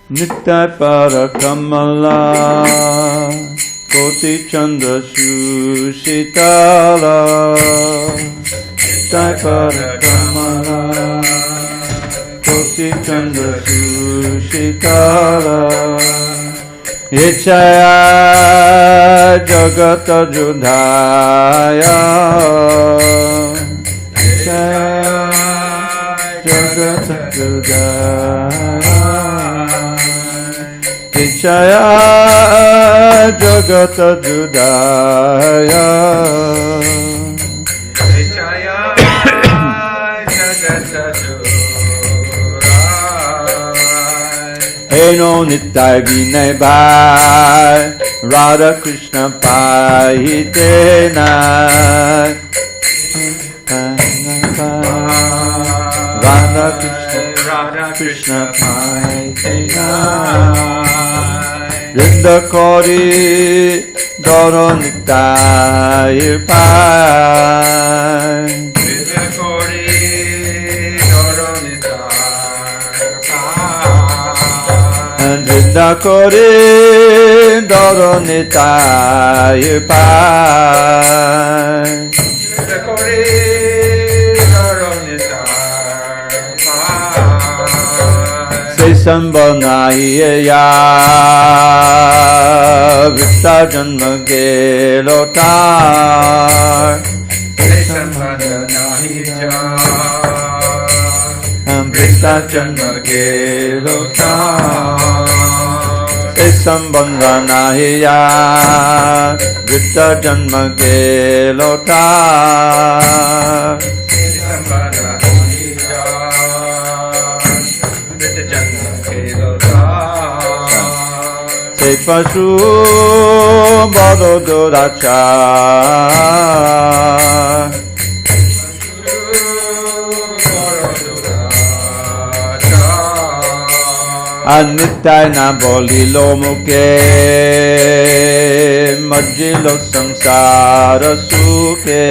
Nitai para kamala Koti chandra sushitala Nitai para kamala Koti chandra sushitala Ichaya jagata judhaya Ichaya jagata judhaya Ichaya jagata judhaya Ichaya jagata judhaya Eno nitai vinay bhai Radha Krishna pahitena Radha Krishna pahitena Vrinda Kori Doro Nitai Pai Vrinda Kori Doro Nitai Pai Vrinda Kori Doro Nitai Pai Vrinda Kori Doro Nitai Pai Se Sambhanaya Vista Janma Gelotar Vista Janma Gelotar Sambandhanaya Vista Janma Gelotar Se Pasu Bododurachar Anitai na bolilo muke Majilo samsara suke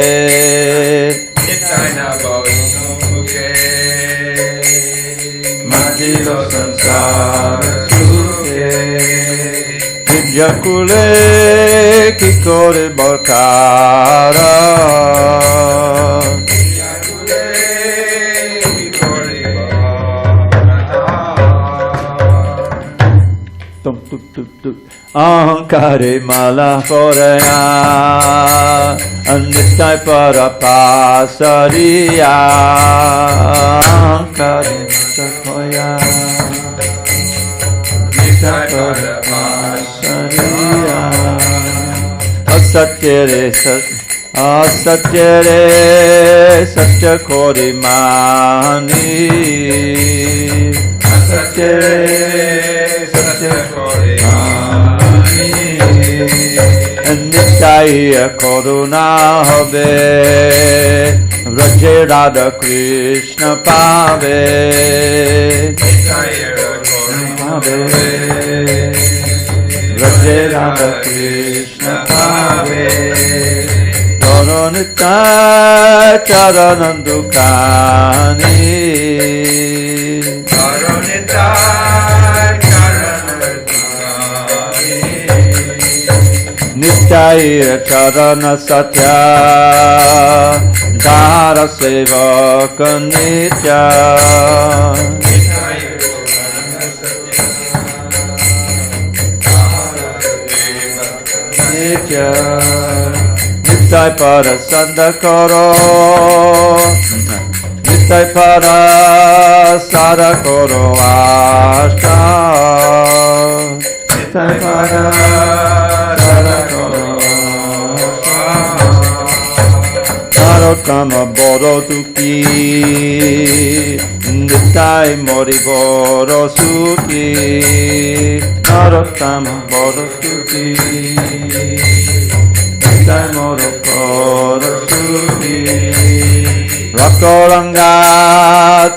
Anitai na bolilo muke Majilo samsara suke Vidyakule kikore bakara Ahankare mala koraya Anitai para pasariya Ahankare mala koraya Anitai para pasariya Asatyere satya kori mani Asatyere satya kori Nitya Karuna Habe Raje Radha Krishna Pave Nitya Karuna Habe Raje Radha Krishna Pave Karanita Charanandukani Karanita Nityaya Charana Satya Dhara Sevaka Nitya Nityaya Charana Satya Dhara Sevaka Nitya Nityaya Para Sadakaro Nityaya Para Sadakaro Ashta Nityaya Para Narotama Borotuki Nitai Mori Borosuki Narotama Borotuki Nitai Mori Borosuki Gauranga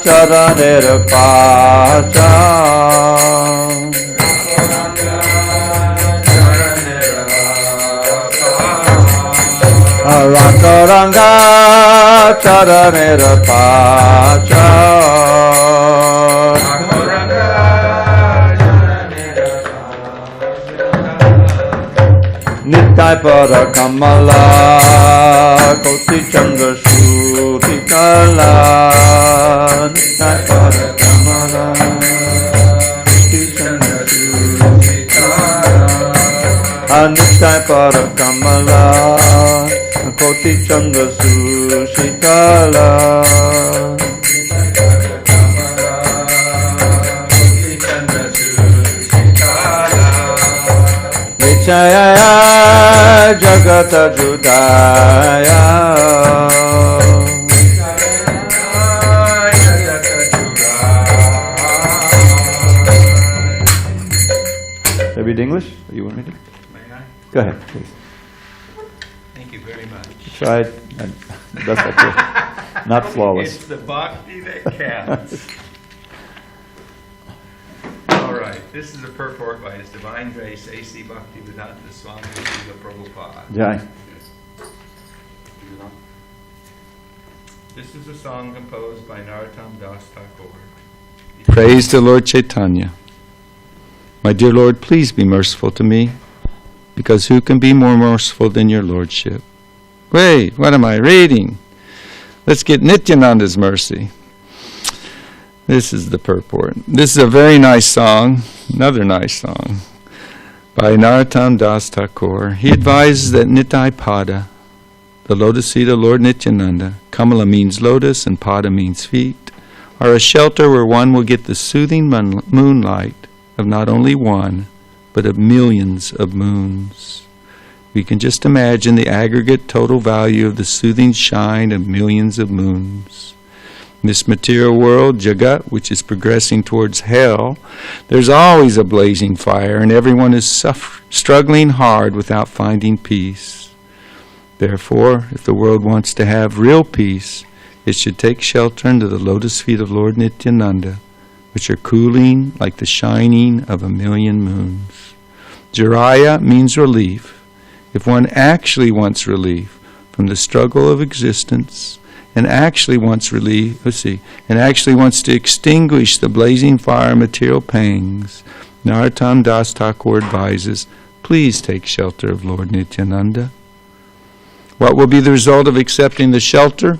Charanera Pacha Gauranga Charanera Pacha Para Kamala Koti Chandra Shruti Kala Nittai Para Kamala Koti Chandra Shruti Kala Nittai Para Kamala Koti Chandra Shruti Kala Jaya Jagata Judaya Should I read English? Or you want me to? May I? Go ahead, please. Thank you very much. Tried the best I could. Not flawless. It's the Bhakti that counts. All right, this is a purport by His Divine Grace A.C. Bhaktivedanta Swami Srila Prabhupada. Jai. This is a song composed by Nityananda Dasa. Praise the Lord Chaitanya. My dear Lord, please be merciful to me, because who can be more merciful than your Lordship? Wait, what am I reading? Let's get Nityananda's mercy. This is the purport. This is a very nice song, another nice song, by Nityananda Dasa. He advises that Nitai Pada, the lotus feet of Lord Nityananda, Kamala means lotus and Pada means feet, are a shelter where one will get the soothing moonlight of not only one, but of millions of moons. We can just imagine the aggregate total value of the soothing shine of millions of moons. In this material world, Jagat, which is progressing towards hell, there's always a blazing fire, and everyone is struggling hard without finding peace. Therefore, if the world wants to have real peace, it should take shelter under the lotus feet of Lord Nityananda, which are cooling like the shining of a million moons. Jiraya means relief. If one actually wants relief from the struggle of existence, and actually wants relief, and actually wants to extinguish the blazing fire of material pangs, Nityananda Das Thakur advises, please take shelter of Lord Nityananda. What will be the result of accepting the shelter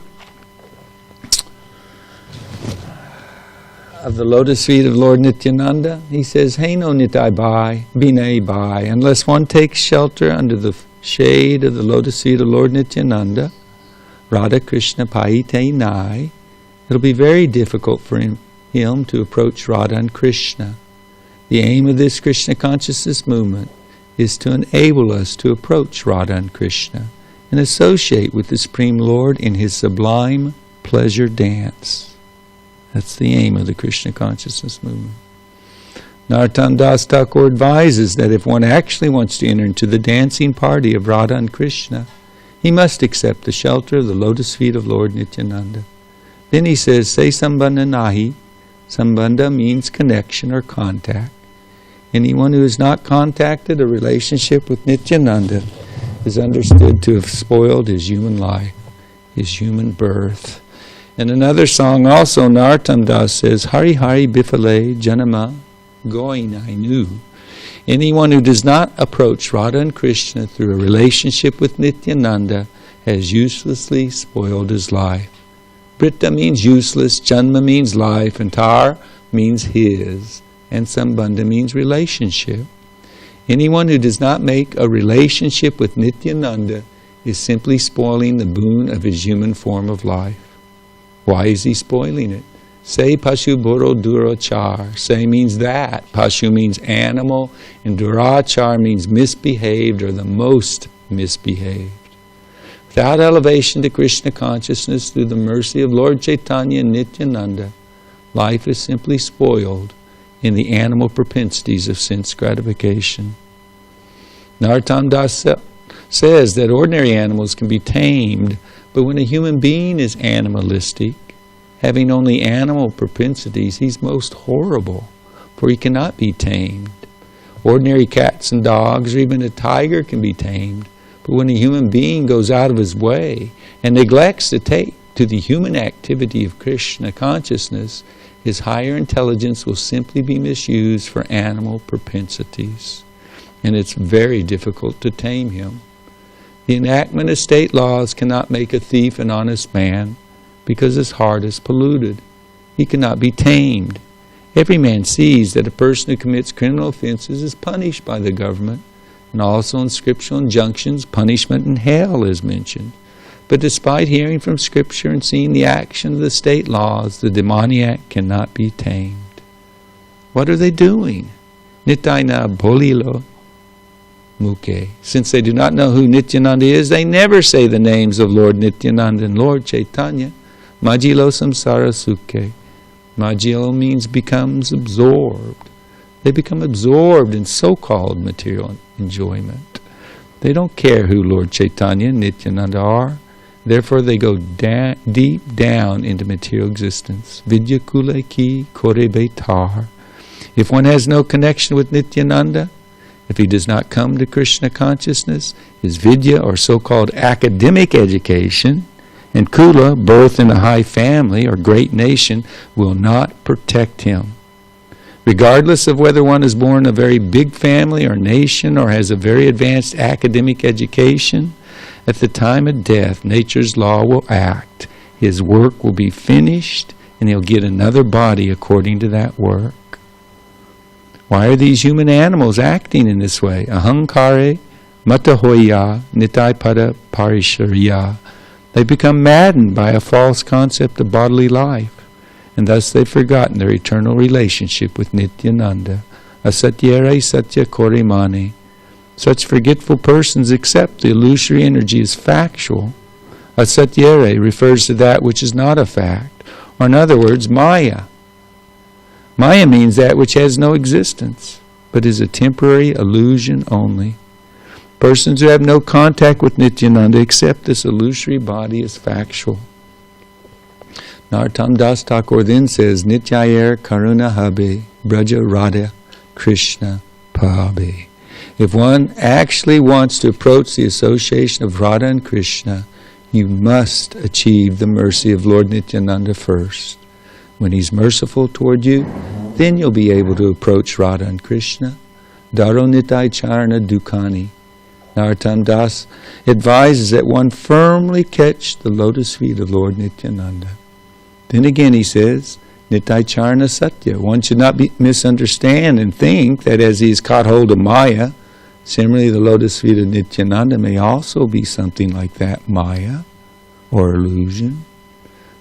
of the lotus feet of Lord Nityananda? He says, Hey no Nitai Bhai, Binay Bhai, unless one takes shelter under the shade of the lotus feet of Lord Nityananda, Radha Krishna Paite Nai, it'll be very difficult for him to approach Radha and Krishna. The aim of this Krishna consciousness movement is to enable us to approach Radha and Krishna and associate with the Supreme Lord in His sublime pleasure dance. That's the aim of the Krishna consciousness movement. Nityananda Das Thakur advises that if one actually wants to enter into the dancing party of Radha and Krishna, he must accept the shelter of the lotus feet of Lord Nityananda. Then he says, say sambandha nahi. Sambandha means connection or contact. Anyone who has not contacted a relationship with Nityananda is understood to have spoiled his human life, his human birth. In another song also, Nityananda says, Hari Hari Bifale Janama Goinai Nu. Anyone who does not approach Radha and Krishna through a relationship with Nityananda has uselessly spoiled his life. Britta means useless, Janma means life, and Tar means his, and Sambandha means relationship. Anyone who does not make a relationship with Nityananda is simply spoiling the boon of his human form of life. Why is he spoiling it? Say Pashu Boro Durachar. Say means that. Pashu means animal, and Durachar means misbehaved or the most misbehaved. Without elevation to Krishna consciousness through the mercy of Lord Chaitanya and Nityananda, life is simply spoiled in the animal propensities of sense gratification. Nityananda Dasa says that ordinary animals can be tamed, but when a human being is animalistic, having only animal propensities, he's most horrible, for he cannot be tamed. Ordinary cats and dogs, or even a tiger, can be tamed, but when a human being goes out of his way and neglects to take to the human activity of Krishna consciousness, his higher intelligence will simply be misused for animal propensities. And it's very difficult to tame him. The enactment of state laws cannot make a thief an honest man, because his heart is polluted. He cannot be tamed. Every man sees that a person who commits criminal offenses is punished by the government, and also in scriptural injunctions, punishment in hell is mentioned. But despite hearing from Scripture and seeing the action of the state laws, the demoniac cannot be tamed. What are they doing? Nityaina bolilo muke. Since they do not know who Nityananda is, they never say the names of Lord Nityananda and Lord Chaitanya. Majilo samsara sukhe. Majilo means becomes absorbed. They become absorbed in so-called material enjoyment. They don't care who Lord Chaitanya and Nityananda are. Therefore they go deep down into material existence. Vidya kule ki kore betar. If one has no connection with Nityananda, if he does not come to Krishna consciousness, his vidya, or so-called academic education, and kula, birth in a high family or great nation, will not protect him. Regardless of whether one is born in a very big family or nation or has a very advanced academic education, at the time of death, nature's law will act. His work will be finished, and he'll get another body according to that work. Why are these human animals acting in this way? Ahankare, matahoya, nitaipada parisharya. They become maddened by a false concept of bodily life, and thus they've forgotten their eternal relationship with Nityananda. Asatyere satya korimani. Such forgetful persons accept the illusory energy as factual. Asatyere refers to that which is not a fact, or in other words, maya. Maya means that which has no existence, but is a temporary illusion only. Persons who have no contact with Nityananda accept this illusory body as factual. Narottam Das Thakur then says, Nityayer Karuna Habe Braja Radha Krishna Pabe. If one actually wants to approach the association of Radha and Krishna, you must achieve the mercy of Lord Nityananda first. When he's merciful toward you, then you'll be able to approach Radha and Krishna. Daro Nitai Charana Dukani. Narottam Das advises that one firmly catch the lotus feet of Lord Nityananda. Then again he says, Nitai Charana Satya. One should not misunderstand and think that as he is caught hold of Maya, similarly the lotus feet of Nityananda may also be something like that, Maya, or illusion.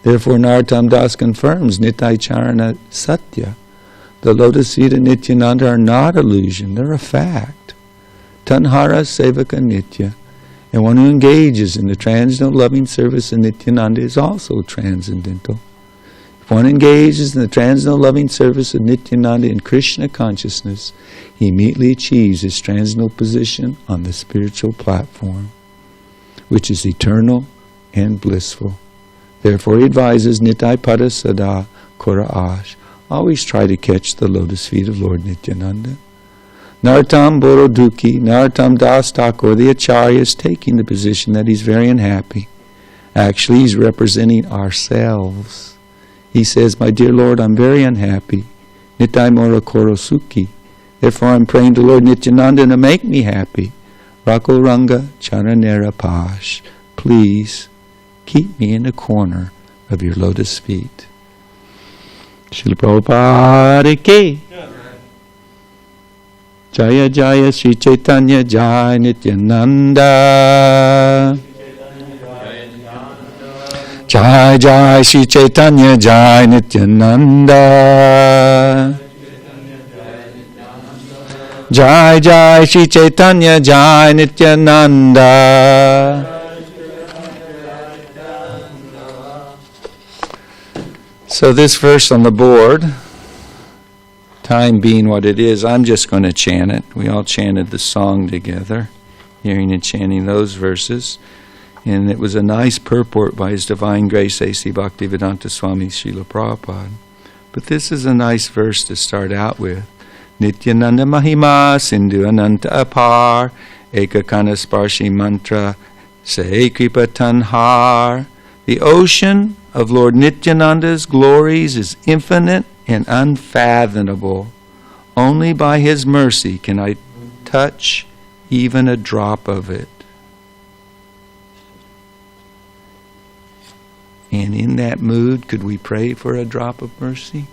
Therefore Narottam Das confirms Nitai Charana Satya. The lotus feet of Nityananda are not illusion, they're a fact. Tanhara Sevaka Nitya. And one who engages in the transcendental loving service of Nityananda is also transcendental. If one engages in the transcendental loving service of Nityananda in Krishna consciousness, he immediately achieves his transcendental position on the spiritual platform, which is eternal and blissful. Therefore he advises Nitai Pada Sada Kora Ash. Always try to catch the lotus feet of Lord Nityananda. Narottam Boroduki, Narottam Das Thakur, the Acharya, is taking the position that he's very unhappy. Actually, he's representing ourselves. He says, my dear Lord, I'm very unhappy. Nitai Mora Korosuki. Therefore I'm praying to Lord Nityananda to make me happy. Rakuranga Charanera Pash. Please keep me in the corner of your lotus feet. Srila Prabhupada ki. Jaya Jaya Sri Chaitanya Jaya Nityananda. Jaya Jaya Sri Chaitanya Jaya Nityananda. Jaya Jaya Sri Chaitanya Jaya Nityananda. So this verse on the board, time being what it is, I'm just going to chant it. We all chanted the song together, hearing and chanting those verses. And it was a nice purport by His Divine Grace A.C. Bhaktivedanta Swami Srila Prabhupada. But this is a nice verse to start out with. Nityananda Mahima Sindhu Ananta Apar Ekakana Sparshi Mantra Se Kripa Tanhar. The ocean of Lord Nityananda's glories is infinite and unfathomable. Only by His mercy can I touch even a drop of it. And in that mood, could we pray for a drop of mercy?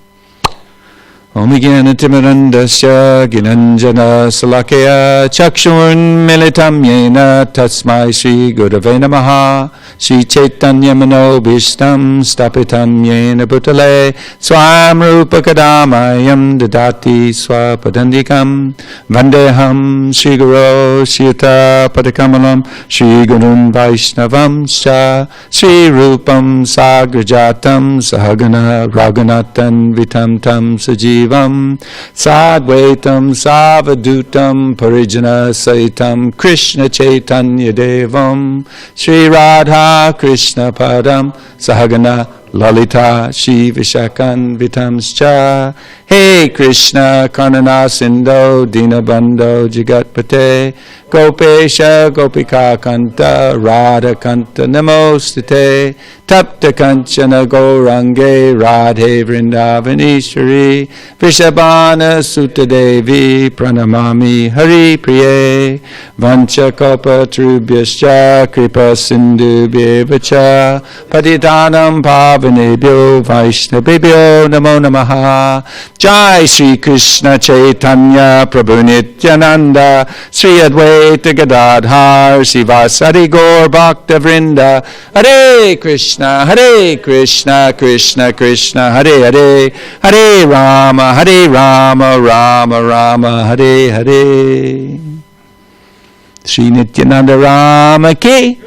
Om Jnanatimidandasya Ginanjana Salakaya Chakshurn Militam Yena Tasmai Sri Gurave Namaha Sri Chaitanya Manobhishtam Stapitam Yena Bhutale Swam Rupa Kadamayam Dadati Swapadandikam Vandeham Sri Guru Sriyata Padakamalam Sri Gurun Vaishnavam Sha Sri Rupam Sagrajatam Sahagana Raghunathan Vitam Tam Sajiv Sadvaitam Savadutam Parijana Saitam Krishna Chaitanya Devam Sri Radha Krishna Padam Sahagana Lalita Shri Vishakan Vitamscha Hey Krishna Karnana Sindho Dinabandho Jagatpate Gopesha Gopika Kanta Radha Kanta Namostate Tapta Kanchana Gaurange Radhe Vrindavanishwari Vishabhana Sutta Devi Pranamami Hari Priye Vancha Kalpa Trubhyascha Kripa Sindhu Bhevacha Patitanam Pavanebhyo Vaishnavebhyo Namo Namaha Jai Sri Krishna Chaitanya Prabhu Nityananda Sri Advaita Gadadhar Sivasari Gaur Bhakta Vrinda Hare Krishna Krishna Krishna Hare Hare Hare Rama Rama Rama Hare Hare Sri Nityananda Rama Ki.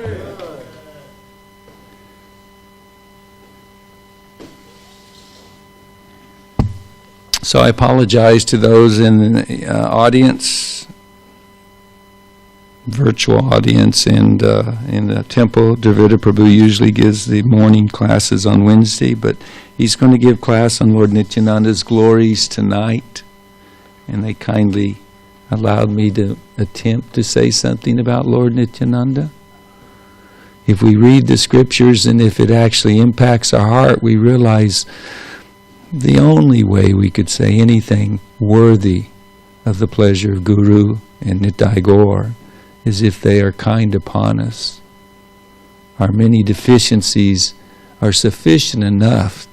So I apologize to those in the audience, virtual audience, and in the temple. Dravida Prabhu usually gives the morning classes on Wednesday, but he's going to give class on Lord Nityananda's glories tonight. And they kindly allowed me to attempt to say something about Lord Nityananda. If we read the scriptures and if it actually impacts our heart, we realize the only way we could say anything worthy of the pleasure of Guru and Nitai Gaur is if they are kind upon us. Our many deficiencies are sufficient enough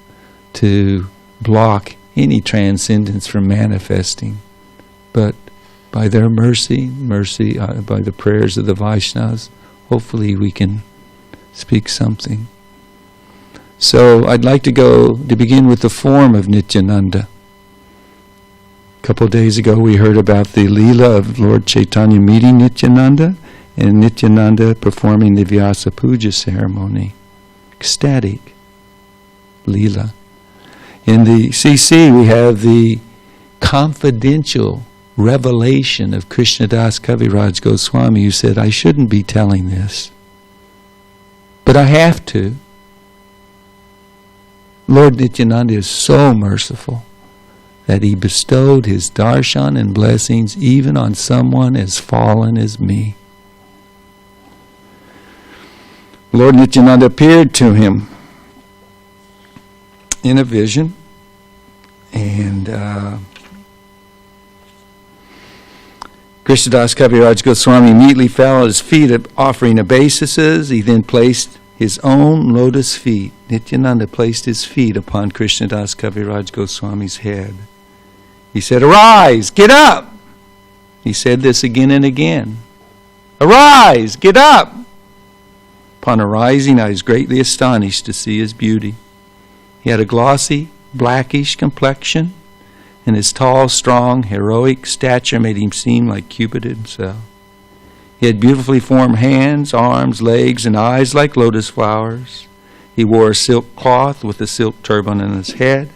to block any transcendence from manifesting. But by their mercy, by the prayers of the Vaishnavas, hopefully we can speak something. So I'd like to begin with the form of Nityananda. A couple of days ago we heard about the Leela of Lord Chaitanya meeting Nityananda and Nityananda performing the Vyasa Puja ceremony. Ecstatic Leela. In the CC we have the confidential revelation of Krishnadas Kaviraj Goswami, who said, I shouldn't be telling this, but I have to. Lord Nityananda is so merciful that he bestowed his darshan and blessings even on someone as fallen as me. Lord Nityananda appeared to him in a vision, and Krishnadas Kaviraj Goswami immediately fell at his feet, offering obeisances. He then placed his own lotus feet. Nityananda placed his feet upon Krishnadas Kaviraj Goswami's head. He said, "Arise, get up!" He said this again and again. "Arise, get up!" Upon arising, I was greatly astonished to see his beauty. He had a glossy, blackish complexion, and his tall, strong, heroic stature made him seem like Cupid himself. He had beautifully formed hands, arms, legs, and eyes like lotus flowers. He wore a silk cloth with a silk turban on his head.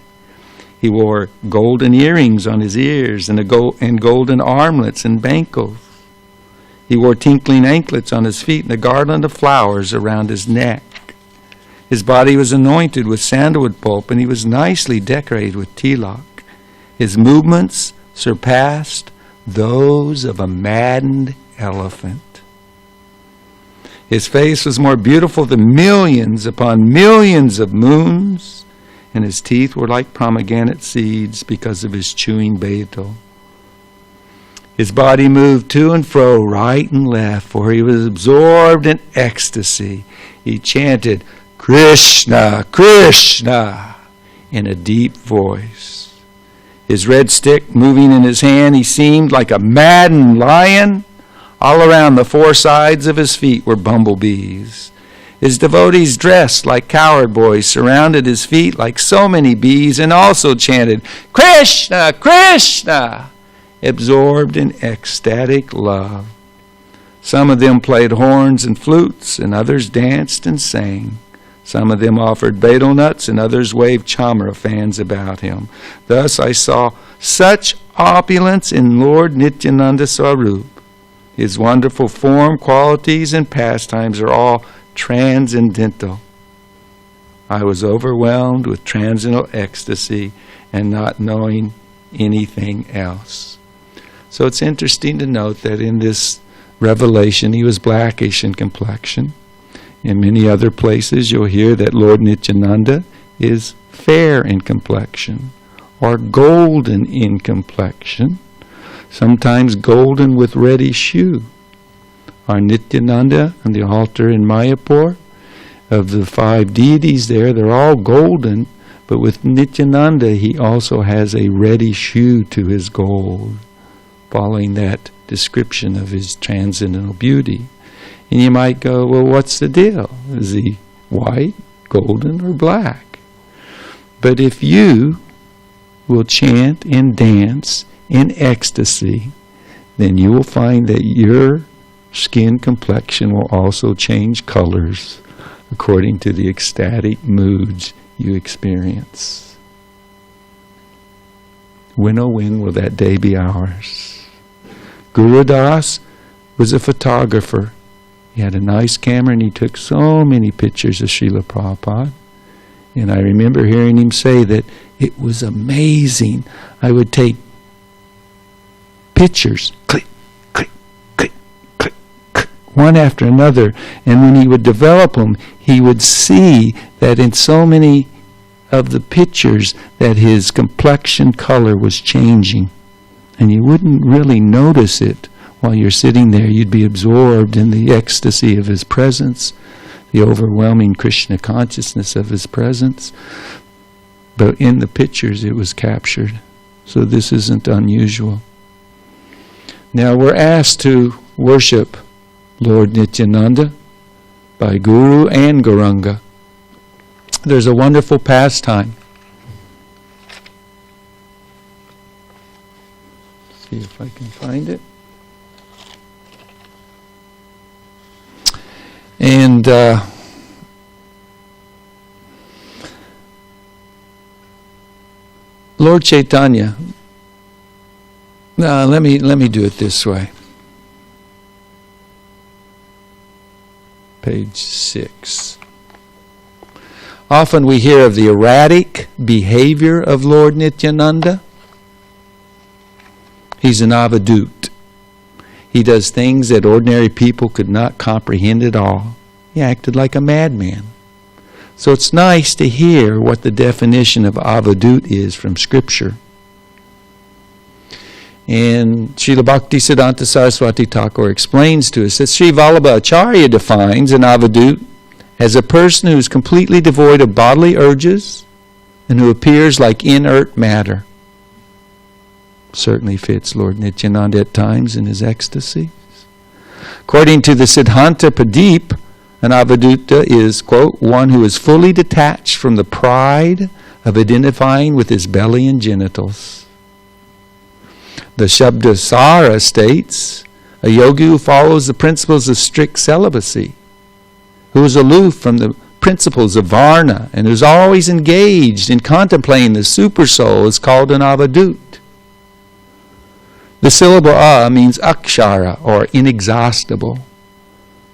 He wore golden earrings on his ears and golden armlets and bangles. He wore tinkling anklets on his feet and a garland of flowers around his neck. His body was anointed with sandalwood pulp, and he was nicely decorated with tilak. His movements surpassed those of a maddened elephant. His face was more beautiful than millions upon millions of moons, and his teeth were like pomegranate seeds because of his chewing betel. His body moved to and fro, right and left, for he was absorbed in ecstasy. He chanted, Krishna, Krishna, in a deep voice. His red stick moving in his hand, he seemed like a maddened lion. All around the four sides of his feet were bumblebees. His devotees dressed like cowherd boys surrounded his feet like so many bees and also chanted, Krishna, Krishna, absorbed in ecstatic love. Some of them played horns and flutes, and others danced and sang. Some of them offered betel nuts, and others waved chamara fans about him. Thus I saw such opulence in Lord Nityananda Swarup. His wonderful form, qualities, and pastimes are all transcendental. I was overwhelmed with transcendental ecstasy and not knowing anything else. So it's interesting to note that in this revelation he was blackish in complexion. In many other places you'll hear that Lord Nityananda is fair in complexion or golden in complexion, sometimes golden with reddish hue. Our Nityananda on the altar in Mayapur, of the 5 deities there, they're all golden, but with Nityananda he also has a reddish hue to his gold, following that description of his transcendental beauty. And you might go, well, what's the deal? Is he white, golden, or black? But if you will chant and dance in ecstasy, then you will find that your skin complexion will also change colors according to the ecstatic moods you experience. When, oh when will that day be ours? Guru Das was a photographer. He had a nice camera and he took so many pictures of Srila Prabhupada. And I remember hearing him say that it was amazing. I would take pictures, click, click, click, click, click, one after another. And when he would develop them, he would see that in so many of the pictures that his complexion color was changing. And you wouldn't really notice it while you're sitting there. You'd be absorbed in the ecstasy of his presence, the overwhelming Krishna consciousness of his presence. But in the pictures it was captured. So this isn't unusual. Now we're asked to worship Lord Nityananda by Guru and Gauranga. There's a wonderful pastime. See if I can find it. And Lord Chaitanya, let me do it this way. Page 6. Often we hear of the erratic behavior of Lord Nityananda. He's an avadut. He does things that ordinary people could not comprehend at all. He acted like a madman. So it's nice to hear what the definition of avadut is from Scripture. And Srila Bhakti Siddhanta Saraswati Thakur explains to us that Sri Vallabha Acharya defines an avadut as a person who is completely devoid of bodily urges and who appears like inert matter. Certainly fits Lord Nityananda at times in his ecstasies. According to the Siddhanta Pradeep, an avaduta is, quote, one who is fully detached from the pride of identifying with his belly and genitals. The Shabdasara states, a yogi who follows the principles of strict celibacy, who is aloof from the principles of varna, and who is always engaged in contemplating the supersoul is called an avadut. The syllable a means akshara, or inexhaustible.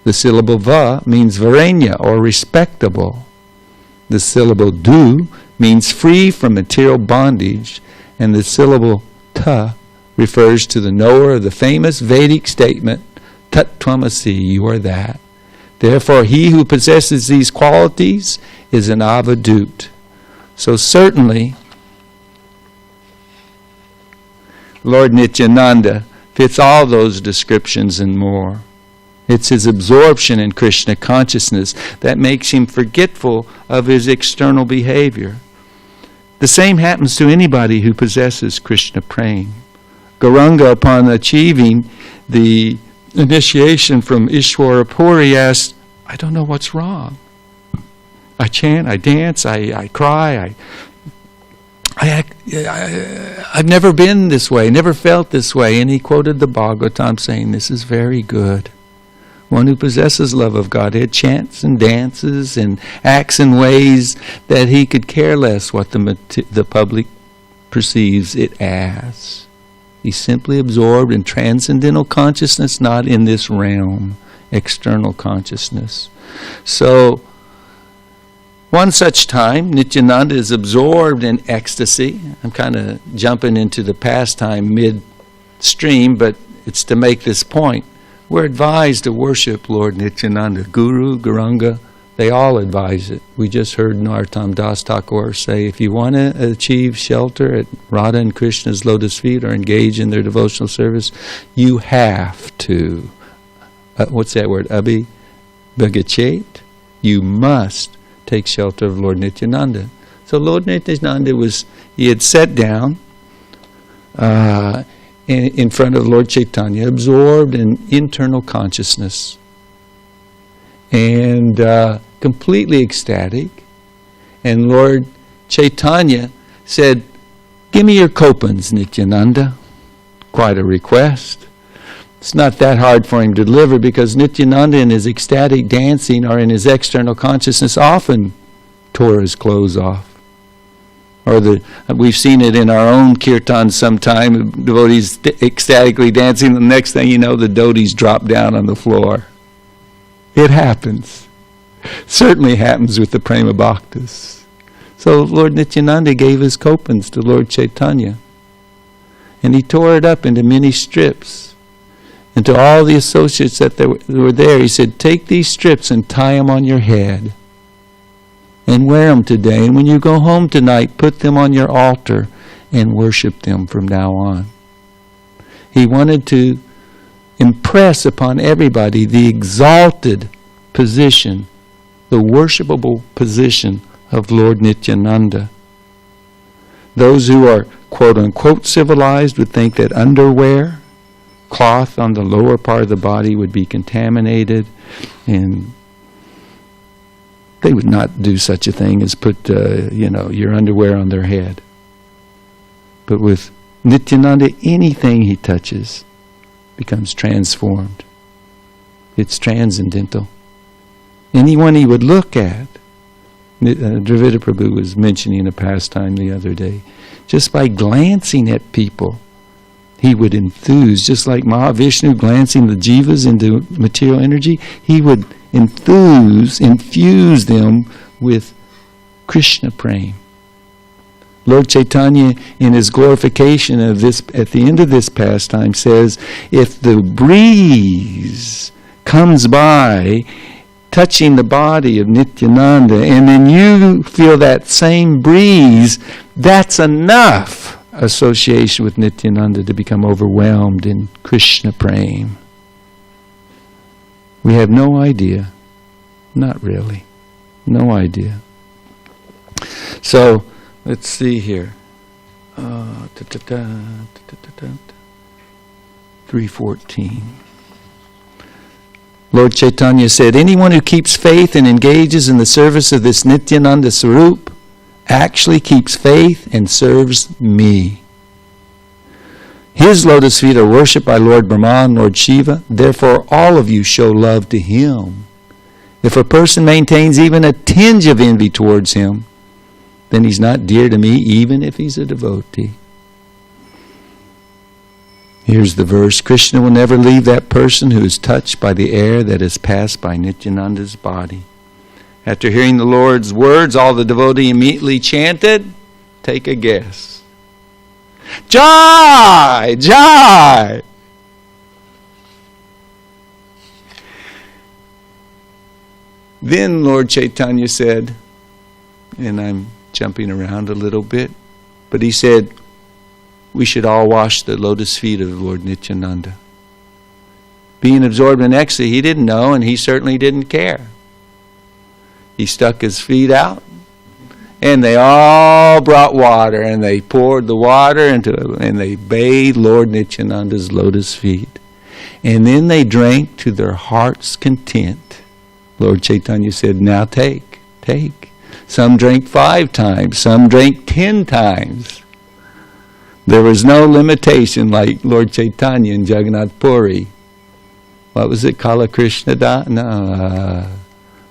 The syllable va means varenya, or respectable. The syllable du means free from material bondage, and the syllable ta refers to the knower of the famous Vedic statement, Tat Tvamasi, you are that. Therefore, he who possesses these qualities is an avadut. So certainly, Lord Nityananda fits all those descriptions and more. It's his absorption in Krishna consciousness that makes him forgetful of his external behavior. The same happens to anybody who possesses Krishna prema. Gauranga, upon achieving the initiation from Ishwara Puri, asked, I don't know what's wrong. I chant, I dance, I cry, I've never been this way, never felt this way. And he quoted the Bhagavatam saying, this is very good. One who possesses love of Godhead chants and dances and acts in ways that he could care less what the public perceives it as. He's simply absorbed in transcendental consciousness, not in this realm, external consciousness. So, one such time, Nityananda is absorbed in ecstasy. I'm kind of jumping into the pastime midstream, but it's to make this point. We're advised to worship Lord Nityananda. Guru, Gauranga, they all advise it. We just heard Narottam Das Thakur say, if you want to achieve shelter at Radha and Krishna's lotus feet or engage in their devotional service, you have to, what's that word, abhigachet? You must take shelter of Lord Nityananda. So Lord Nityananda he had sat down in front of Lord Chaitanya, absorbed in internal consciousness, and completely ecstatic. And Lord Chaitanya said, give me your kopans, Nityananda. Quite a request. It's not that hard for him to deliver, because Nityananda in his ecstatic dancing or in his external consciousness often tore his clothes off. Or we've seen it in our own kirtan sometime, devotees ecstatically dancing, the next thing you know, the dhotis drop down on the floor. It happens. Certainly happens with the prema bhaktas. So Lord Nityananda gave his kopans to Lord Chaitanya. And he tore it up into many strips. And to all the associates that were there, he said, take these strips and tie them on your head. And wear them today. And when you go home tonight, put them on your altar and worship them from now on. He wanted to impress upon everybody the exalted position, the worshipable position of Lord Nityananda. Those who are quote-unquote civilized would think that underwear, cloth on the lower part of the body would be contaminated, and they would not do such a thing as put, your underwear on their head. But with Nityananda, anything he touches becomes transformed. It's transcendental. Anyone he would look at, Dravida Prabhu was mentioning a pastime the other day, just by glancing at people, he would enthuse, just like Mahavishnu glancing the jivas into material energy, he would infuse them with Krishna prema. Lord Chaitanya, in his glorification of this, at the end of this pastime, says, if the breeze comes by, touching the body of Nityananda, and then you feel that same breeze, that's enough association with Nityananda to become overwhelmed in Krishna prema. We have no idea. Not really. No idea. So, let's see here. 3:14. Lord Chaitanya said, anyone who keeps faith and engages in the service of this Nityananda Swarup actually keeps faith and serves me. His lotus feet are worshipped by Lord Brahma and Lord Shiva. Therefore, all of you show love to him. If a person maintains even a tinge of envy towards him, then he's not dear to me, even if he's a devotee. Here's the verse. Krishna will never leave that person who is touched by the air that has passed by Nityananda's body. After hearing the Lord's words, all the devotee immediately chanted. Take a guess. Jai! Jai! Then Lord Chaitanya said, and I'm jumping around a little bit, but he said, we should all wash the lotus feet of Lord Nityananda. being absorbed in ecstasy, he didn't know, and he certainly didn't care. He stuck his feet out, and they all brought water, and they poured the water and they bathed Lord Nityananda's lotus feet. And then they drank to their heart's content. Lord Chaitanya said, now take. Some drank 5 times, some drank 10 times. There was no limitation like Lord Chaitanya in Jagannath Puri. What was it? Kala Krishna Das? No.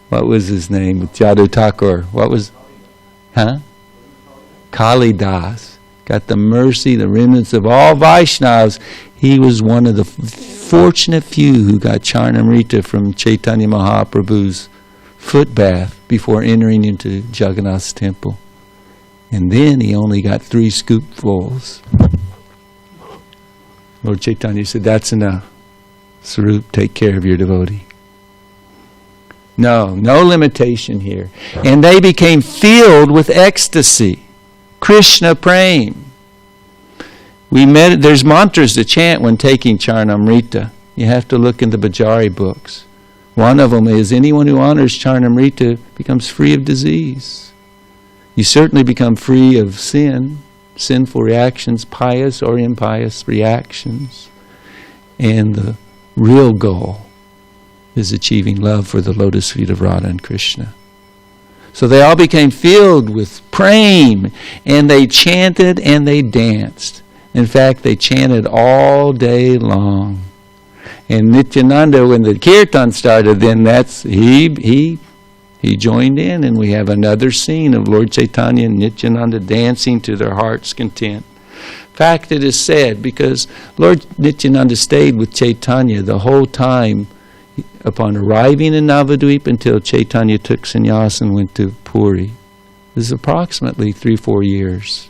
What was his name? Jadu Thakur. What was? Kali Das. Got the mercy, the remnants of all Vaishnavas. He was one of the fortunate few who got Charnamrita from Chaitanya Mahaprabhu's foot bath before entering into Jagannath's temple. And then he only got 3 scoopfuls. Lord Chaitanya said, that's enough. Sarup, take care of your devotee. No limitation here. And they became filled with ecstasy. Krishna Prem. There's mantras to chant when taking Charnamrita. You have to look in the Bajari books. One of them is, anyone who honors Charnamrita becomes free of disease. You certainly become free of sin, sinful reactions, pious or impious reactions. And the real goal is achieving love for the lotus feet of Radha and Krishna. So they all became filled with prem, and they chanted and they danced. In fact, they chanted all day long. And Nityananda, when the kirtan started, then he joined in, and we have another scene of Lord Chaitanya and Nityananda dancing to their heart's content. In fact, it is said, because Lord Nityananda stayed with Chaitanya the whole time upon arriving in Navadvip until Chaitanya took sannyas and went to Puri. This is approximately 3-4 years,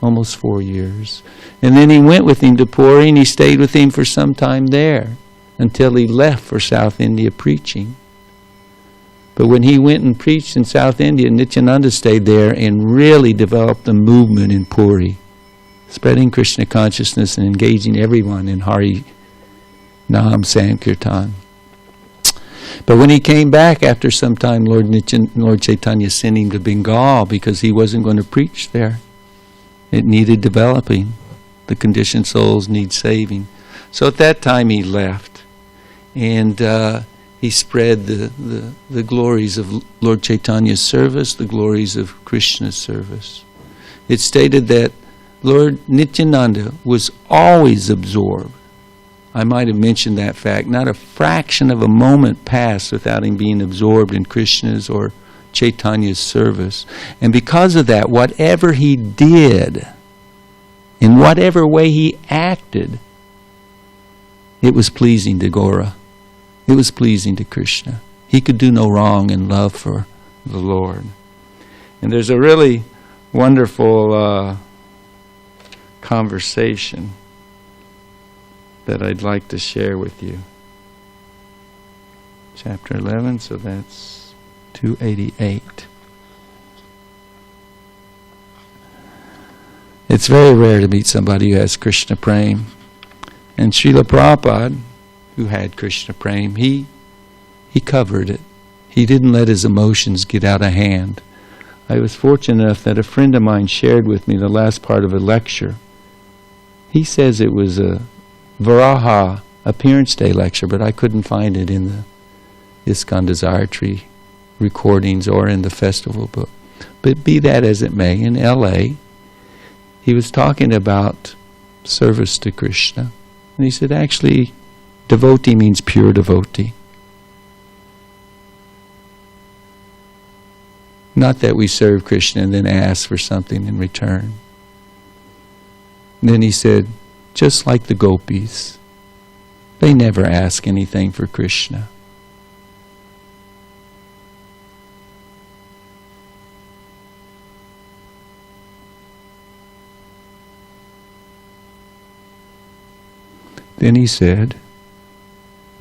almost 4 years. And then he went with him to Puri, and he stayed with him for some time there until he left for South India preaching. But when he went and preached in South India, Nityananda stayed there and really developed a movement in Puri, spreading Krishna consciousness and engaging everyone in Hari Nam Sankirtan. But when he came back after some time, Lord Chaitanya sent him to Bengal because he wasn't going to preach there. It needed developing. The conditioned souls need saving. So at that time he left. And he spread the glories of Lord Chaitanya's service, the glories of Krishna's service. It stated that Lord Nityananda was always absorbed. I might have mentioned that fact. Not a fraction of a moment passed without him being absorbed in Krishna's or Chaitanya's service. And because of that, whatever he did, in whatever way he acted, it was pleasing to Gaura. It was pleasing to Krishna. He could do no wrong in love for the Lord. And there's a really wonderful conversation that I'd like to share with you. Chapter 11, so that's 288. It's very rare to meet somebody who has Krishna Prem. And Srila Prabhupada, who had Krishna Prem, he covered it. He didn't let his emotions get out of hand. I was fortunate enough that a friend of mine shared with me the last part of a lecture. He says it was a Varaha Appearance Day lecture, but I couldn't find it in the ISKCON Desire Tree recordings or in the festival book. But be that as it may, in L.A., he was talking about service to Krishna. And he said, actually, devotee means pure devotee. Not that we serve Krishna and then ask for something in return. And then he said, just like the gopis, they never ask anything for Krishna. Then he said,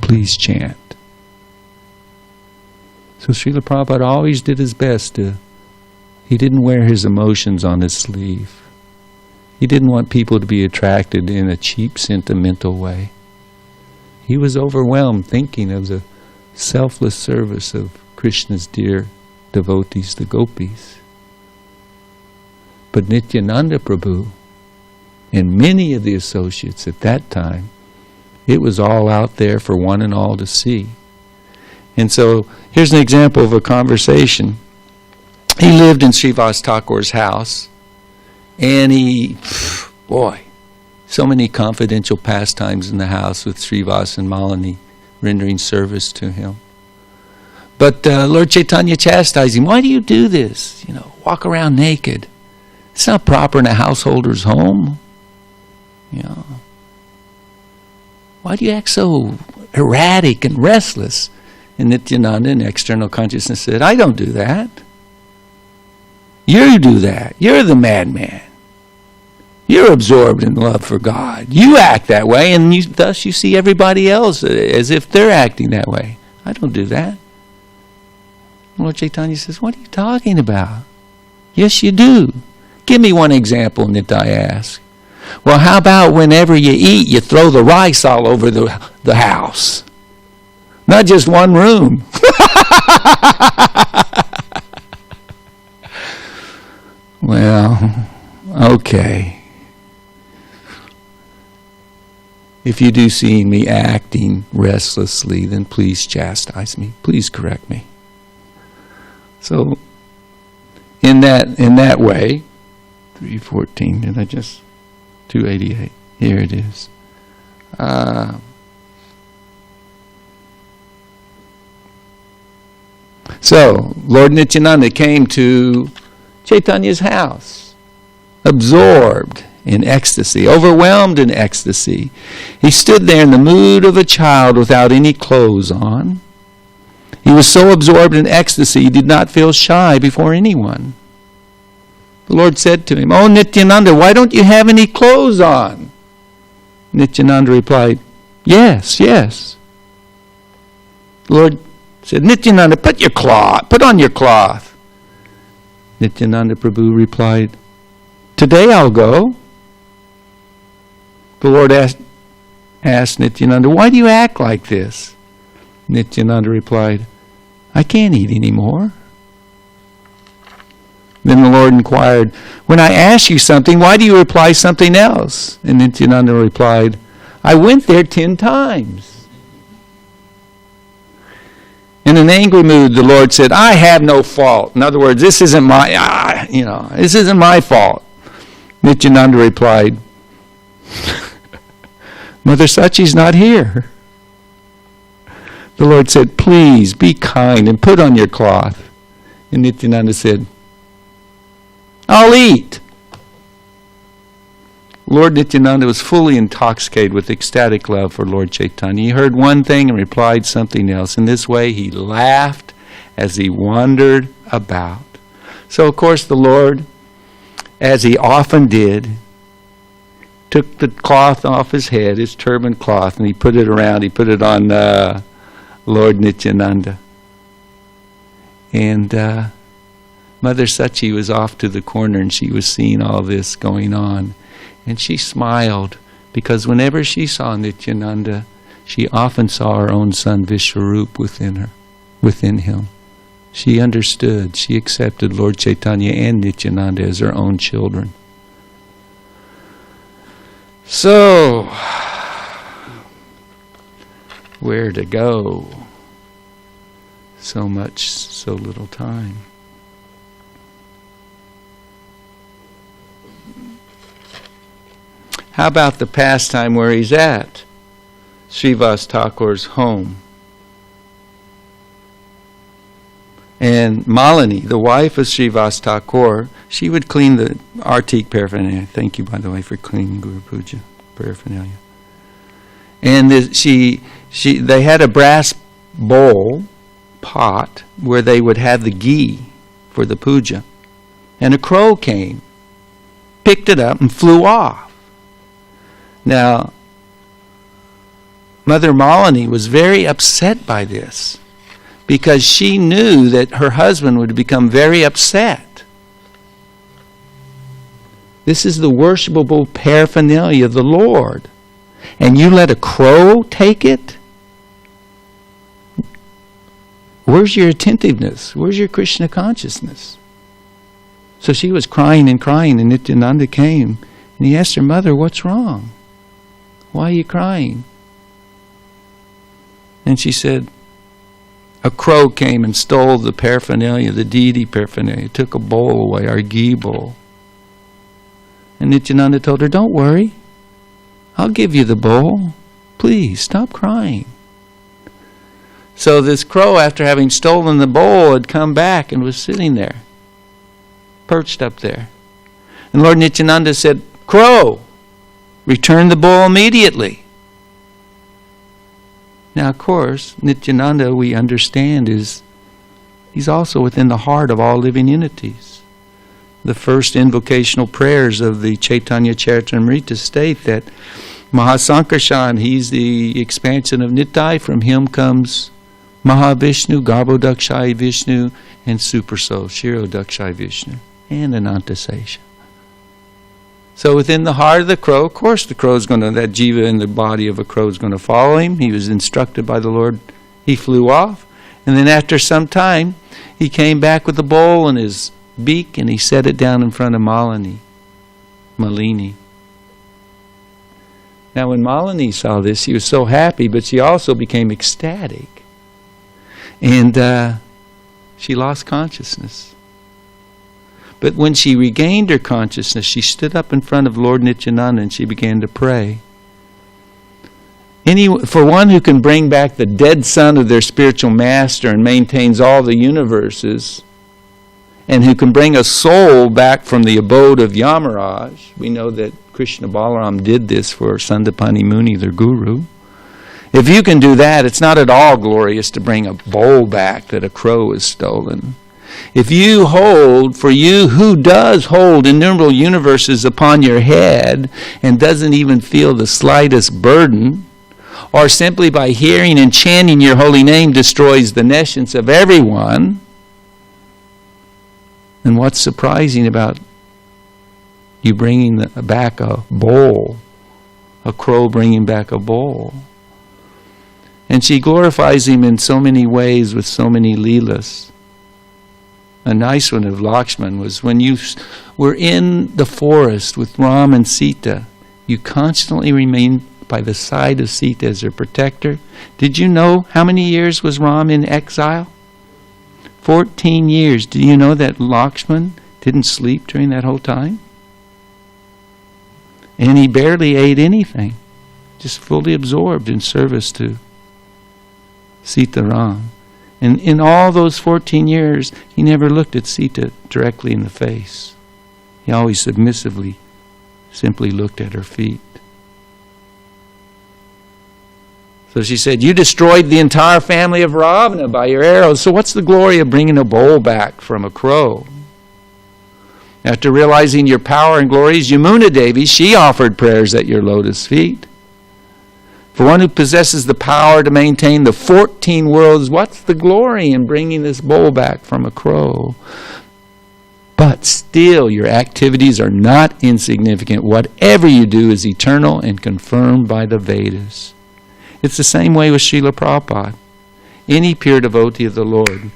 please chant. So Srila Prabhupada always did his best he didn't wear his emotions on his sleeve. He didn't want people to be attracted in a cheap, sentimental way. He was overwhelmed thinking of the selfless service of Krishna's dear devotees, the gopis. But Nityananda Prabhu and many of the associates at that time, it was all out there for one and all to see. And so, here's an example of a conversation. He lived in Srivas Thakur's house, and so many confidential pastimes in the house with Srivas and Malini rendering service to him. But Lord Chaitanya chastised him. Why do you do this? Walk around naked. It's not proper in a householder's home. Why do you act so erratic and restless? And Nityananda in external consciousness said, I don't do that. You do that. You're the madman. You're absorbed in love for God. You act that way, and thus you see everybody else as if they're acting that way. I don't do that. Lord Chaitanya says, what are you talking about? Yes, you do. Give me one example, Nitai asked. Well, how about whenever you eat, you throw the rice all over the house? Not just one room. Well, okay. If you do see me acting restlessly, then please chastise me. Please correct me. So, in that way, 314, did I just... 288, here it is. So, Lord Nityananda came to Chaitanya's house, absorbed in ecstasy, overwhelmed in ecstasy. He stood there in the mood of a child without any clothes on. He was so absorbed in ecstasy, he did not feel shy before anyone. The Lord said to him, Oh Nityananda, why don't you have any clothes on? Nityananda replied, Yes. The Lord said, Nityananda, put on your cloth. Nityananda Prabhu replied, Today I'll go. The Lord asked Nityananda, Why do you act like this? Nityananda replied, I can't eat anymore. Then the Lord inquired, When I ask you something, why do you reply something else? And Nityananda replied, I went there 10 times. In an angry mood, the Lord said, I have no fault. In other words, this isn't this isn't my fault. Nityananda replied, Mother Sachi's not here. The Lord said, Please be kind and put on your cloth. And Nityananda said, I'll eat. Lord Nityananda was fully intoxicated with ecstatic love for Lord Chaitanya. He heard one thing and replied something else. In this way, he laughed as he wandered about. So, of course, the Lord, as he often did, took the cloth off his head, his turban cloth, and he put it around. He put it on Lord Nityananda. And Mother Sachi was off to the corner, and she was seeing all this going on. And she smiled, because whenever she saw Nityananda, she often saw her own son Vishwarup within him. She understood, she accepted Lord Chaitanya and Nityananda as her own children. So, where to go? So much, so little time. How about the pastime where he's at? Srivas Thakur's home. And Malini, the wife of Srivas Thakur, she would clean the Artik paraphernalia. Thank you, by the way, for cleaning Guru Puja paraphernalia. And they had a brass bowl, pot, where they would have the ghee for the puja. And a crow came, picked it up, and flew off. Now, Mother Malini was very upset by this, because she knew that her husband would become very upset. This is the worshipable paraphernalia of the Lord. and you let a crow take it? Where's your attentiveness? Where's your Krishna consciousness? So she was crying, and Nityananda came, and he asked her, Mother, what's wrong? Why are you crying? And she said, a crow came and stole the paraphernalia, the deity paraphernalia, took a bowl away, our ghee bowl. And Nityananda told her, don't worry, I'll give you the bowl. Please, stop crying. So this crow, after having stolen the bowl, had come back and was sitting there, perched up there. And Lord Nityananda said, Crow, return the bowl immediately. Now, of course, Nityananda, we understand, he's also within the heart of all living entities. The first invocational prayers of the Chaitanya Charitamrita state that Mahasankarshan, he's the expansion of Nitai, from him comes Mahavishnu, Garbhodakshai Vishnu, and Supersoul, Shirodakshai Vishnu, and Anantasesha. So within the heart of the crow, of course the crow's going to, that jiva in the body of a crow is going to follow him. He was instructed by the Lord. He flew off. And then after some time, he came back with a bowl in his beak and he set it down in front of Malini. Now when Malini saw this, she was so happy, but she also became ecstatic. And she lost consciousness. But when she regained her consciousness, she stood up in front of Lord Nityananda and she began to pray. For one who can bring back the dead son of their spiritual master and maintains all the universes, and who can bring a soul back from the abode of Yamaraj, we know that Krishna Balaram did this for Sandipani Muni, their guru. If you can do that, it's not at all glorious to bring a bowl back that a crow has stolen. If you hold, for you who does hold innumerable universes upon your head and doesn't even feel the slightest burden, or simply by hearing and chanting your holy name destroys the nescience of everyone, then what's surprising about you bringing back a bowl, a crow bringing back a bowl? And she glorifies him in so many ways with so many leelas. A nice one of Lakshman was when you were in the forest with Ram and Sita, you constantly remained by the side of Sita as her protector. Did you know how many years was Ram in exile? 14 years. Do you know that Lakshman didn't sleep during that whole time? And he barely ate anything, just fully absorbed in service to Sita Ram. And in all those 14 years, he never looked at Sita directly in the face. He always submissively simply looked at her feet. So she said, you destroyed the entire family of Ravana by your arrows, so what's the glory of bringing a bowl back from a crow? After realizing your power and glories, Yamuna Devi, she offered prayers at your lotus feet. For one who possesses the power to maintain the 14 worlds, what's the glory in bringing this bowl back from a crow? But still, your activities are not insignificant. Whatever you do is eternal and confirmed by the Vedas. It's the same way with Srila Prabhupada. Any pure devotee of the Lord,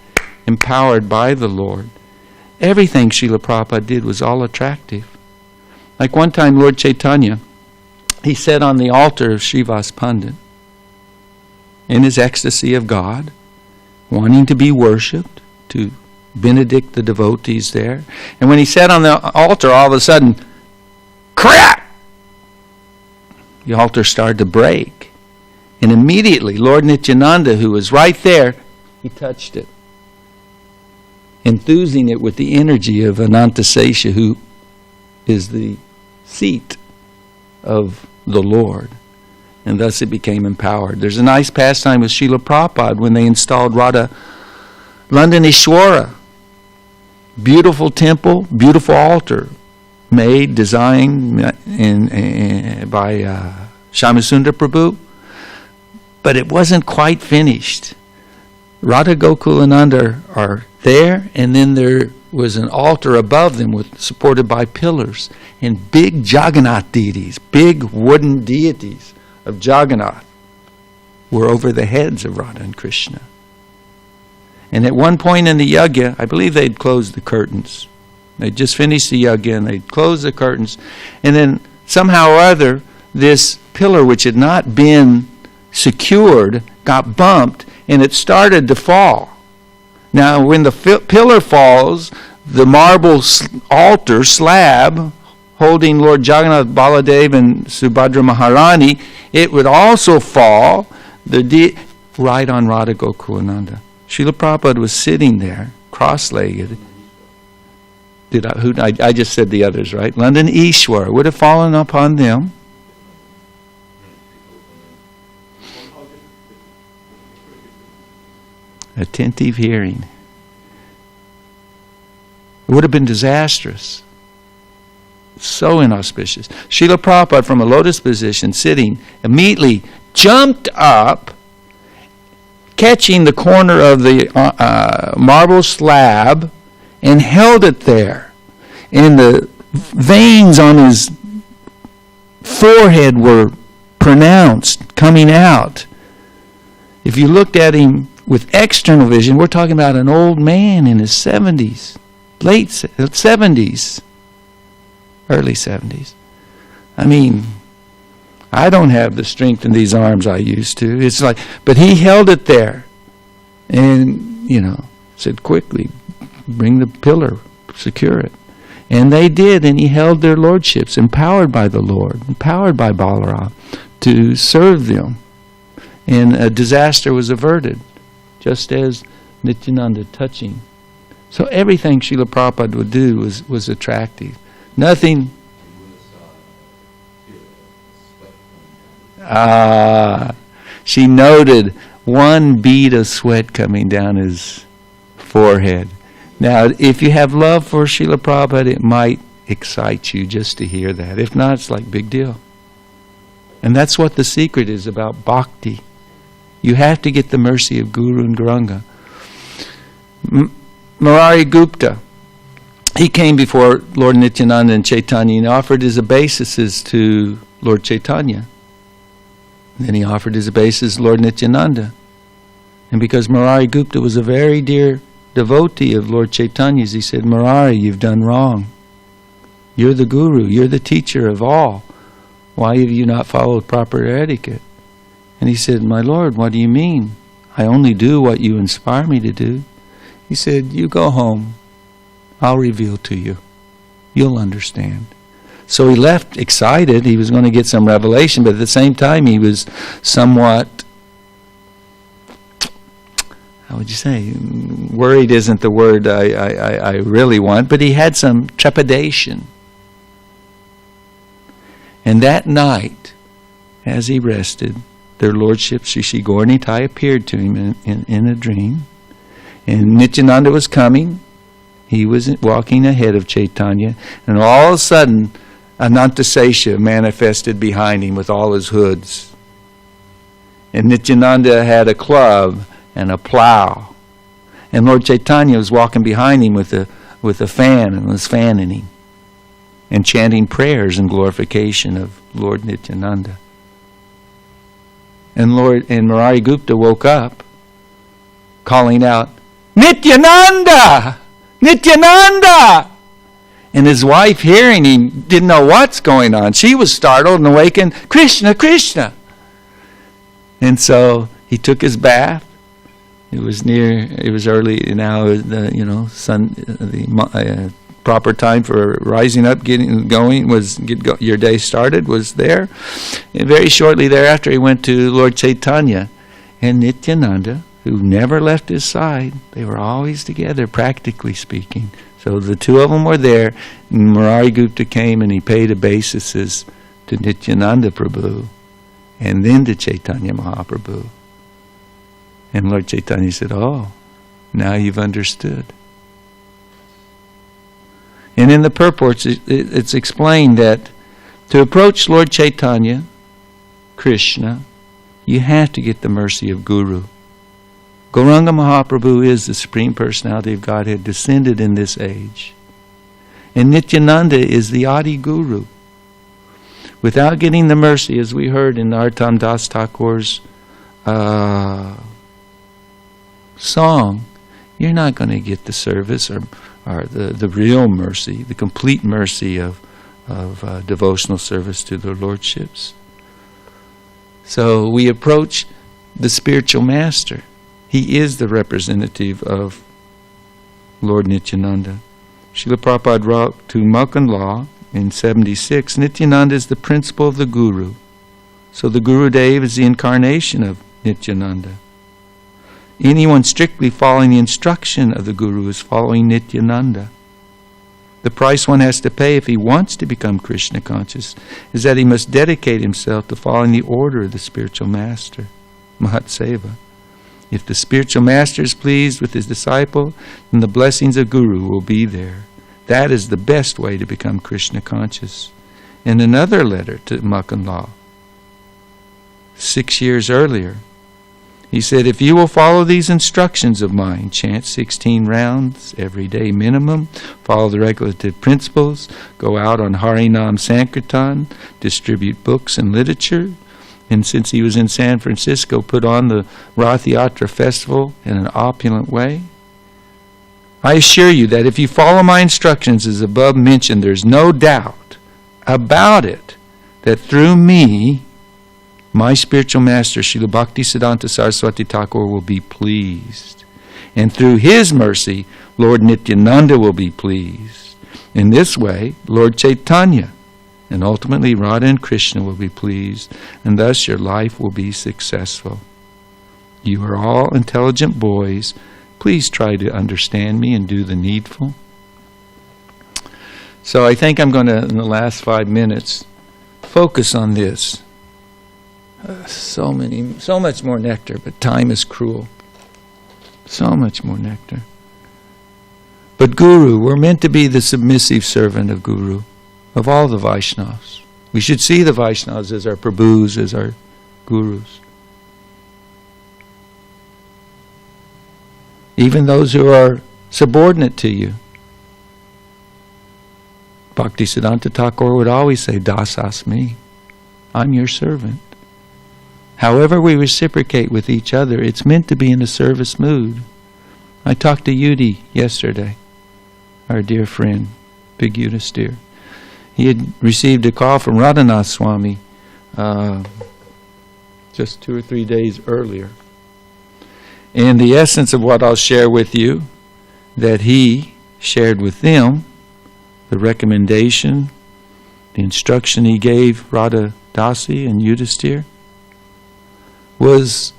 empowered by the Lord, everything Srila Prabhupada did was all attractive. Like one time Lord Chaitanya, he sat on the altar of Srivas Pandit in his ecstasy of God, wanting to be worshipped, to benedict the devotees there. And when he sat on the altar, all of a sudden, crack! The altar started to break. And immediately, Lord Nityananda, who was right there, he touched it, enthusing it with the energy of Anantasesha, who is the seat of the Lord. And thus it became empowered. There's a nice pastime with Srila Prabhupada when they installed Radha Landaneshwara. Beautiful temple, beautiful altar, made, designed by Shyamasundar Prabhu. But it wasn't quite finished. Radha Gokulananda are there, and then there was an altar above them supported by pillars, and big Jagannath deities, big wooden deities of Jagannath were over the heads of Radha and Krishna. And at one point in the yajna, I believe they'd closed the curtains. They'd just finished the yajna and they'd closed the curtains. And then somehow or other, this pillar which had not been secured got bumped and it started to fall. Now when the pillar falls, the marble altar slab holding Lord Jagannath, Baladev and Subhadra Maharani, it would also fall right on Radha Gokulananda. Srila Prabhupada was sitting there, cross-legged. I just said the others, right? London Ishwar would have fallen upon them. Attentive hearing. It would have been disastrous. So inauspicious. Srila Prabhupada, from a lotus position, sitting, immediately jumped up, catching the corner of the marble slab, and held it there. And the veins on his forehead were pronounced, coming out. If you looked at him with external vision, we're talking about an old man in his 70s, late 70s, early 70s. I mean, I don't have the strength in these arms I used to. It's like, but he held it there and, said, quickly, bring the pillar, secure it. And they did, and he held their lordships, empowered by the Lord, empowered by Balaram, to serve them. And a disaster was averted, just as Nityananda touching. So everything Srila Prabhupada would do was attractive. Nothing. She noted one bead of sweat coming down his forehead. Now, if you have love for Srila Prabhupada, it might excite you just to hear that. If not, it's like big deal. And that's what the secret is about bhakti. You have to get the mercy of Guru and Gauranga. Murari Gupta, he came before Lord Nityananda and Chaitanya and offered his obeisances to Lord Chaitanya. Then he offered his obeisances to Lord Nityananda. And because Murari Gupta was a very dear devotee of Lord Chaitanya's, he said, Murari, you've done wrong. You're the guru, you're the teacher of all. Why have you not followed proper etiquette? And he said, my Lord, what do you mean? I only do what you inspire me to do. He said, you go home. I'll reveal to you. You'll understand. So he left excited. He was going to get some revelation, but at the same time he was somewhat, how would you say, worried isn't the word I really want, but he had some trepidation. And that night, as he rested, their lordship Sri Gauranitai appeared to him in a dream. And Nityananda was coming. He was walking ahead of Chaitanya. And all of a sudden, Anantasesha manifested behind him with all his hoods. And Nityananda had a club and a plow. And Lord Chaitanya was walking behind him with a fan and was fanning him and chanting prayers in glorification of Lord Nityananda. And Murari Gupta woke up calling out, Nityananda! Nityananda! And his wife, hearing him, didn't know what's going on. She was startled and awakened, Krishna, Krishna! And so he took his bath. It was early now, the proper time for rising up, getting going, your day started, was there. And very shortly thereafter, he went to Lord Chaitanya. And Nityananda, who never left his side, they were always together, practically speaking. So the two of them were there. And Murari Gupta came and he paid obeisances to Nityananda Prabhu and then to Chaitanya Mahaprabhu. And Lord Chaitanya said, oh, now you've understood. And in the purports, it's explained that to approach Lord Chaitanya, Krishna, you have to get the mercy of Guru. Gauranga Mahaprabhu is the Supreme Personality of Godhead descended in this age. And Nityananda is the Adi Guru. Without getting the mercy, as we heard in Narottam Das Thakur's song, you're not going to get the service or the real mercy, the complete mercy of devotional service to the Lordships. So we approach the spiritual master. He is the representative of Lord Nityananda. Srila Prabhupada wrote to Malkan Law in 76, Nityananda is the principle of the Guru. So the Gurudev is the incarnation of Nityananda. Anyone strictly following the instruction of the Guru is following Nityananda. The price one has to pay if he wants to become Krishna conscious is that he must dedicate himself to following the order of the spiritual master, Mahatseva. If the spiritual master is pleased with his disciple, then the blessings of Guru will be there. That is the best way to become Krishna conscious. In another letter to Malkan Law, 6 years earlier, he said, if you will follow these instructions of mine, chant 16 rounds every day minimum, follow the regulative principles, go out on Harinam Sankirtan, distribute books and literature, and since he was in San Francisco, put on the Rath Yatra festival in an opulent way. I assure you that if you follow my instructions as above mentioned, there's no doubt about it that through me, my spiritual master, Srila Bhaktisiddhanta Saraswati Thakur, will be pleased. And through his mercy, Lord Nityananda will be pleased. In this way, Lord Chaitanya, and ultimately Radha and Krishna will be pleased, and thus your life will be successful. You are all intelligent boys. Please try to understand me and do the needful. So I think I'm going to, in the last 5 minutes, focus on this. So much more nectar, but time is cruel. So much more nectar. But Guru, we're meant to be the submissive servant of Guru, of all the Vaishnavas. We should see the Vaishnavas as our Prabhus, as our Gurus. Even those who are subordinate to you. Bhaktisiddhanta Thakur would always say, Dasasmi, I'm your servant. However we reciprocate with each other, it's meant to be in a service mood. I talked to Yudi yesterday, our dear friend, Big Yudhisthira. He had received a call from Radhanath Swami just 2 or 3 days earlier. And the essence of what I'll share with you, that he shared with them, the recommendation, the instruction he gave Radha Dasi and Yudhisthira, was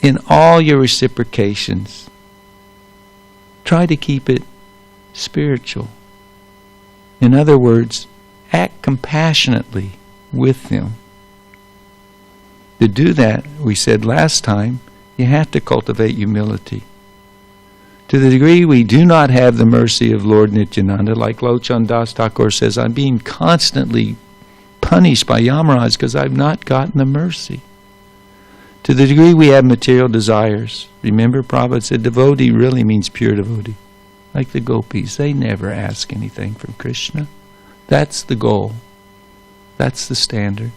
in all your reciprocations, try to keep it spiritual. In other words, act compassionately with them. To do that, we said last time, you have to cultivate humility. To the degree we do not have the mercy of Lord Nityananda, like Lochan Das Thakur says, I'm being constantly punished by Yamaraj because I've not gotten the mercy. To the degree we have material desires, remember Prabhupada said devotee really means pure devotee. Like the gopis, they never ask anything from Krishna. That's the goal. That's the standard.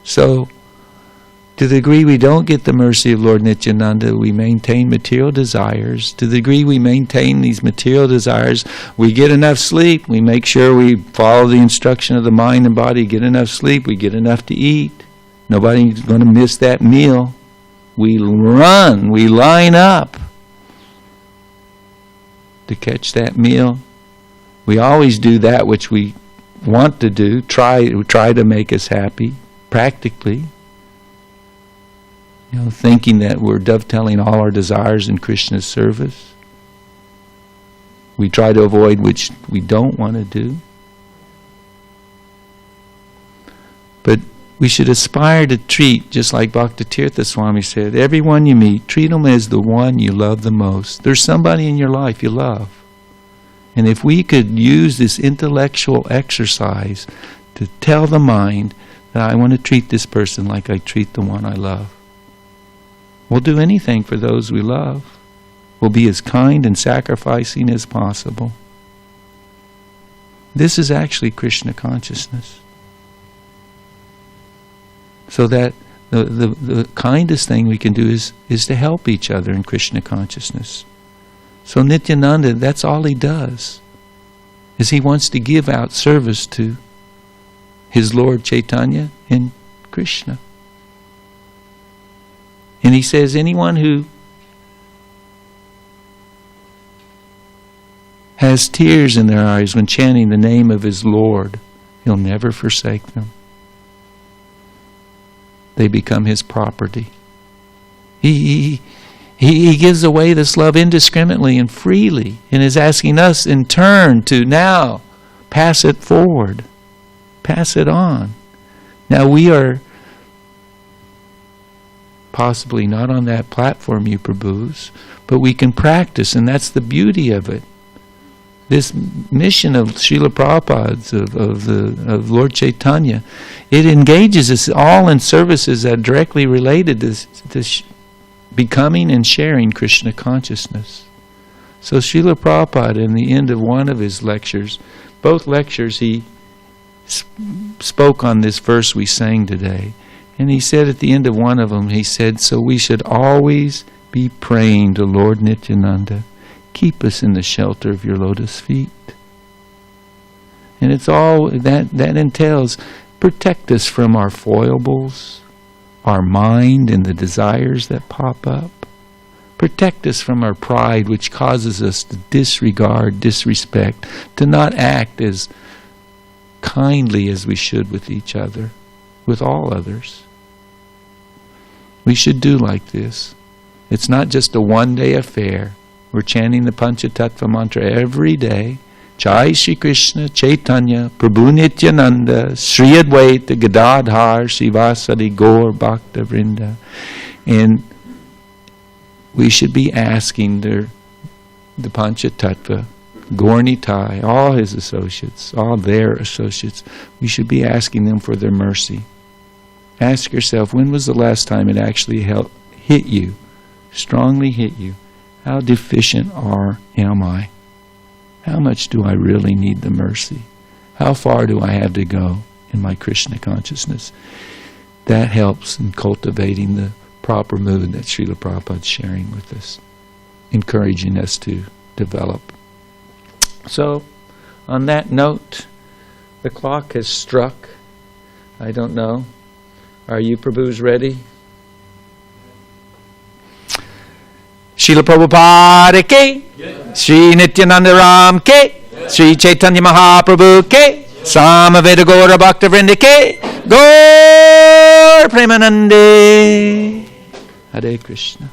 So, to the degree we don't get the mercy of Lord Nityananda, we maintain material desires. To the degree we maintain these material desires, we get enough sleep. We make sure we follow the instruction of the mind and body, get enough sleep, we get enough to eat. Nobody's going to miss that meal. We run, we line up to catch that meal. We always do that which we want to do, try to make us happy, practically. Thinking that we're dovetailing all our desires in Krishna's service. We try to avoid which we don't want to do. But we should aspire to treat, just like Bhaktitirtha Swami said, everyone you meet, treat them as the one you love the most. There's somebody in your life you love. And if we could use this intellectual exercise to tell the mind that I want to treat this person like I treat the one I love. We'll do anything for those we love. We'll be as kind and sacrificing as possible. This is actually Krishna consciousness. So that the kindest thing we can do is to help each other in Krishna consciousness. So Nityananda, that's all he does, is he wants to give out service to his Lord Chaitanya and Krishna. And he says, anyone who has tears in their eyes when chanting the name of his Lord, he'll never forsake them. They become his property. He gives away this love indiscriminately and freely, and is asking us in turn to now pass it forward, pass it on. Now we are possibly not on that platform, you Prabhus, but we can practice, and that's the beauty of it. This mission of Srila Prabhupada's, of Lord Chaitanya, it engages us all in services that are directly related to becoming and sharing Krishna consciousness. So Srila Prabhupada, in the end of one of his lectures, both lectures he spoke on this verse we sang today. And he said at the end of one of them, he said, so we should always be praying to Lord Nityananda, keep us in the shelter of your lotus feet. And it's all that entails, protect us from our foibles, our mind and the desires that pop up. Protect us from our pride, which causes us to disregard, disrespect, to not act as kindly as we should with each other, with all others. We should do like this. It's not just a one-day affair. We're chanting the Panchatattva mantra every day. Jai Shri Krishna Chaitanya Prabhu Nityananda Sri Advaita Gadadhar Sivasadi Gaur Bhakta Vrinda. And we should be asking the Panchatattva, Gaur Nitai, all his associates, all their associates, we should be asking them for their mercy. Ask yourself, when was the last time it actually hit you, strongly hit you? How deficient am I? How much do I really need the mercy? How far do I have to go in my Krishna consciousness? That helps in cultivating the proper mood that Srila Prabhupada is sharing with us, encouraging us to develop. So, on that note, the clock has struck. I don't know. Are you Prabhus ready? Srila Prabhupada ke, Sri Nityananda Ram ke, Sri Chaitanya Mahaprabhu ke, Samaveda Gaura Bhakta Vrinda ke, Gaur Premanande. Hare Krishna.